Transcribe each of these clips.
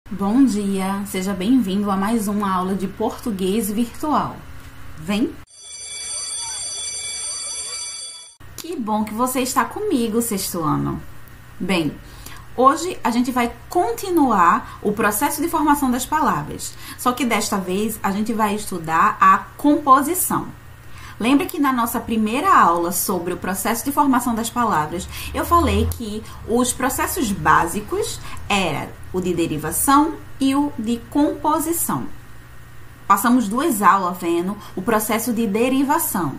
Bom dia, seja bem-vindo a mais uma aula de português virtual. Vem! Que bom que você está comigo, sexto ano. Bem, hoje a gente vai continuar o processo de formação das palavras, só que desta vez a gente vai estudar a composição. Lembra que na nossa primeira aula sobre o processo de formação das palavras, eu falei que os processos básicos eram o de derivação e o de composição. Passamos 2 aulas vendo o processo de derivação.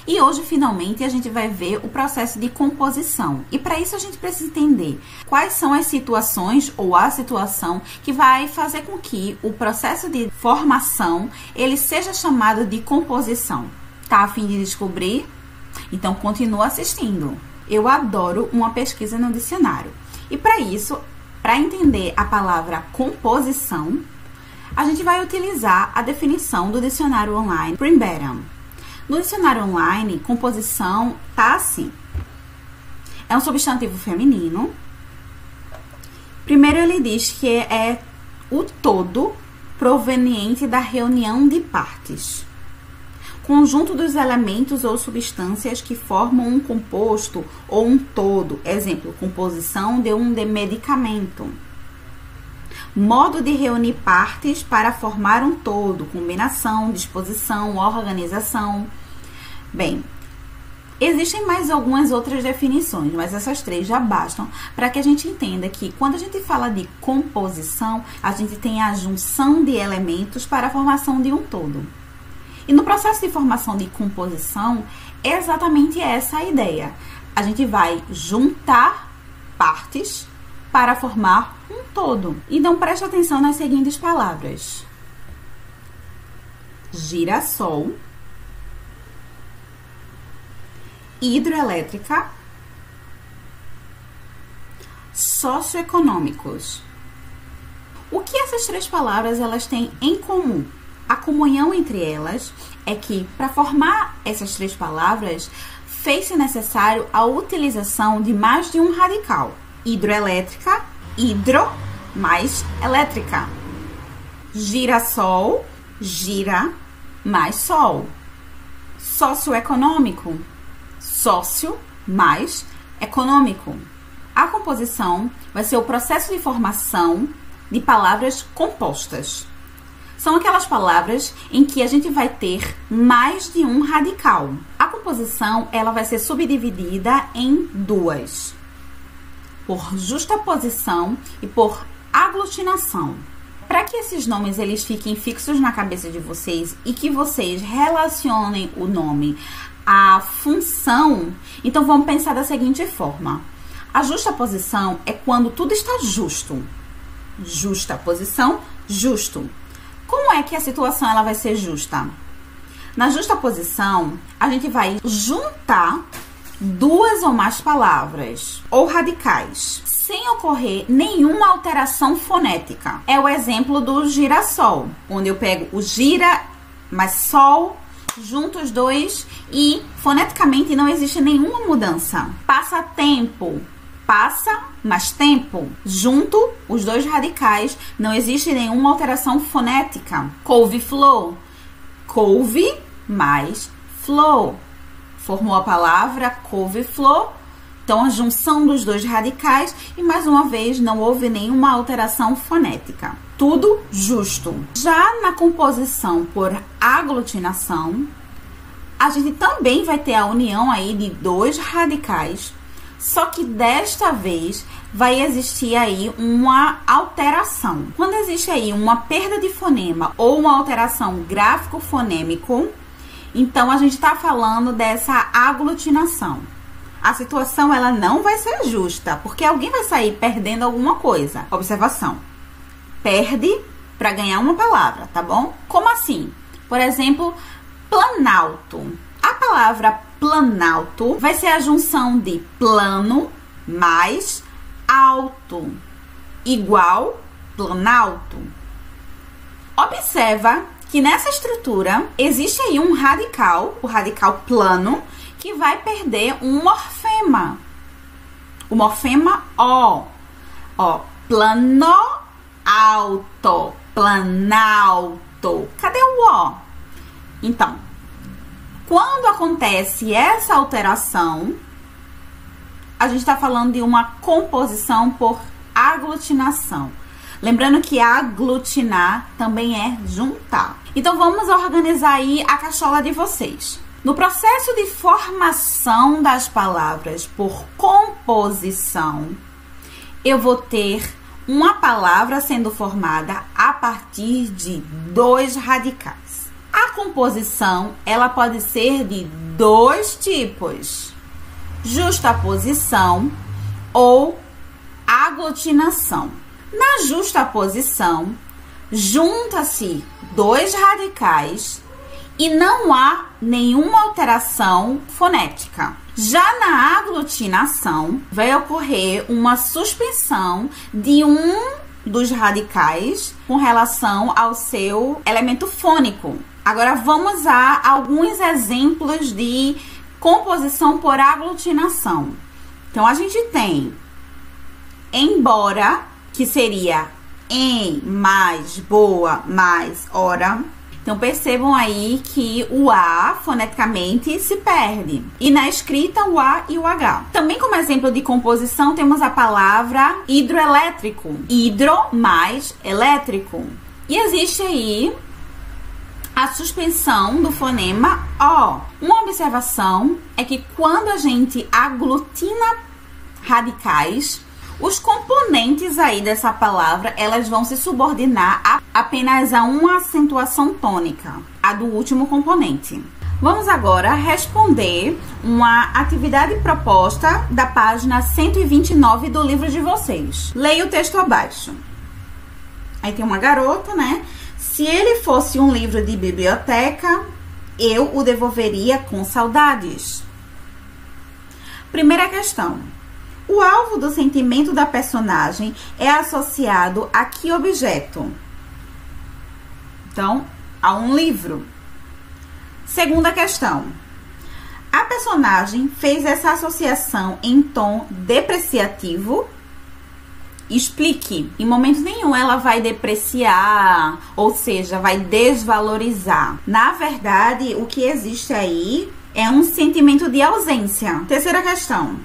E hoje, finalmente, a gente vai ver o processo de composição. E para isso a gente precisa entender quais são as situações ou a situação que vai fazer com que o processo de formação ele seja chamado de composição. Tá a fim de descobrir? Então, continua assistindo. Eu adoro uma pesquisa no dicionário. E para isso, para entender a palavra composição, a gente vai utilizar a definição do dicionário online Primberan. No dicionário online, composição tá assim. É um substantivo feminino. Primeiro ele diz que é o todo proveniente da reunião de partes. Conjunto dos elementos ou substâncias que formam um composto ou um todo. Exemplo, composição de um medicamento. Modo de reunir partes para formar um todo. Combinação, disposição, organização. Bem, existem mais algumas outras definições, mas essas 3 já bastam para que a gente entenda que quando a gente fala de composição, a gente tem a junção de elementos para a formação de um todo. E no processo de formação de composição, é exatamente essa a ideia. A gente vai juntar partes para formar um todo. Então, preste atenção nas seguintes palavras. Girassol, hidroelétrica, socioeconômicos. O que essas 3 palavras elas têm em comum? A comunhão entre elas é que, para formar essas 3 palavras, fez-se necessário a utilização de mais de um radical. Hidroelétrica, hidro, mais elétrica. Girassol, gira, mais sol. Socioeconômico, sócio, mais econômico. A composição vai ser o processo de formação de palavras compostas. São aquelas palavras em que a gente vai ter mais de um radical. A composição ela vai ser subdividida em 2. Por justaposição e por aglutinação. Para que esses nomes eles fiquem fixos na cabeça de vocês e que vocês relacionem o nome à função, então vamos pensar da seguinte forma. A justaposição é quando tudo está justo. Justaposição, justo. Como é que a situação ela vai ser justa? Na justaposição, a gente vai juntar 2 ou mais palavras ou radicais, sem ocorrer nenhuma alteração fonética. É o exemplo do girassol, onde eu pego o gira mais sol, junto os 2 e foneticamente não existe nenhuma mudança. Passatempo. Passa mais tempo. Junto os 2 radicais, não existe nenhuma alteração fonética. Couve-flor. Couve mais flor. Formou a palavra couve-flor. Então, a junção dos 2 radicais e, mais uma vez, não houve nenhuma alteração fonética. Tudo justo. Já na composição por aglutinação, a gente também vai ter a união aí de 2 radicais. Só que desta vez vai existir aí uma alteração. Quando existe aí uma perda de fonema ou uma alteração gráfico-fonêmico, então a gente está falando dessa aglutinação. A situação ela não vai ser justa, porque alguém vai sair perdendo alguma coisa. Observação. Perde para ganhar uma palavra, tá bom? Como assim? Por exemplo, planalto. A palavra planalto vai ser a junção de plano mais alto, igual planalto. Observa que nessa estrutura existe aí um radical, o radical plano, que vai perder um morfema. O morfema O. Ó, plano alto, planalto. Cadê o O? Então, quando acontece essa alteração, a gente está falando de uma composição por aglutinação. Lembrando que aglutinar também é juntar. Então, vamos organizar aí a cachola de vocês. No processo de formação das palavras por composição, eu vou ter uma palavra sendo formada a partir de dois radicais. A composição, ela pode ser de dois tipos: justaposição ou aglutinação. Na justaposição, junta-se dois radicais e não há nenhuma alteração fonética. Já na aglutinação, vai ocorrer uma suspensão de um dos radicais com relação ao seu elemento fônico. Agora vamos a alguns exemplos de composição por aglutinação. Então a gente tem embora, que seria em mais boa mais hora. Então percebam aí que o A foneticamente se perde. E na escrita o A e o H. Também como exemplo de composição temos a palavra hidroelétrico. Hidro mais elétrico. E existe aí a suspensão do fonema O. Uma observação é que quando a gente aglutina radicais, os componentes aí dessa palavra, elas vão se subordinar apenas a uma acentuação tônica, a do último componente. Vamos agora responder uma atividade proposta da página 129 do livro de vocês. Leia o texto abaixo. Aí tem uma garota, né? Se ele fosse um livro de biblioteca, eu o devolveria com saudades. Primeira questão. O alvo do sentimento da personagem é associado a que objeto? Então, a um livro. Segunda questão. A personagem fez essa associação em tom depreciativo? Explique. Em momento nenhum ela vai depreciar, ou seja, vai desvalorizar. Na verdade, o que existe aí é um sentimento de ausência. Terceira questão.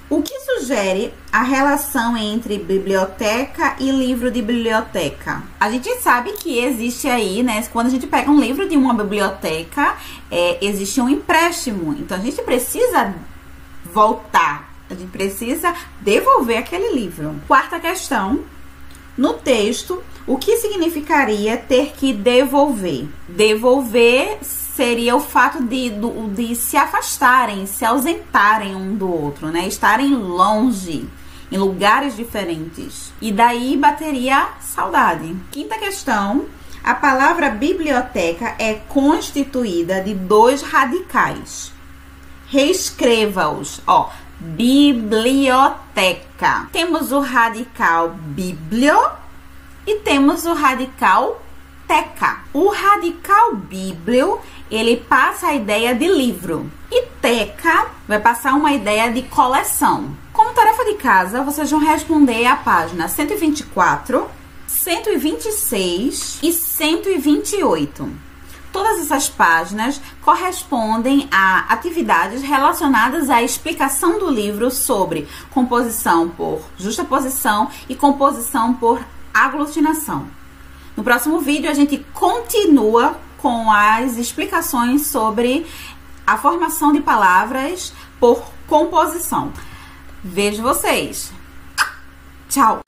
O que sugere a relação entre biblioteca e livro de biblioteca? A gente sabe que existe aí, né? Quando a gente pega um livro de uma biblioteca, existe um empréstimo. Então, a gente precisa voltar. A gente precisa devolver aquele livro. Quarta questão. No texto, o que significaria ter que devolver? Devolver seria o fato de se afastarem, se ausentarem um do outro, né? Estarem longe, em lugares diferentes. E daí bateria saudade. Quinta questão. A palavra biblioteca é constituída de dois radicais. Reescreva-os. Ó, biblioteca. Temos o radical biblio e temos o radical teca. O radical bíblio, ele passa a ideia de livro. E teca vai passar uma ideia de coleção. Como tarefa de casa, vocês vão responder a página 124, 126 e 128. Todas essas páginas correspondem a atividades relacionadas à explicação do livro sobre composição por justaposição e composição por aglutinação. No próximo vídeo, a gente continua com as explicações sobre a formação de palavras por composição. Vejo vocês. Tchau!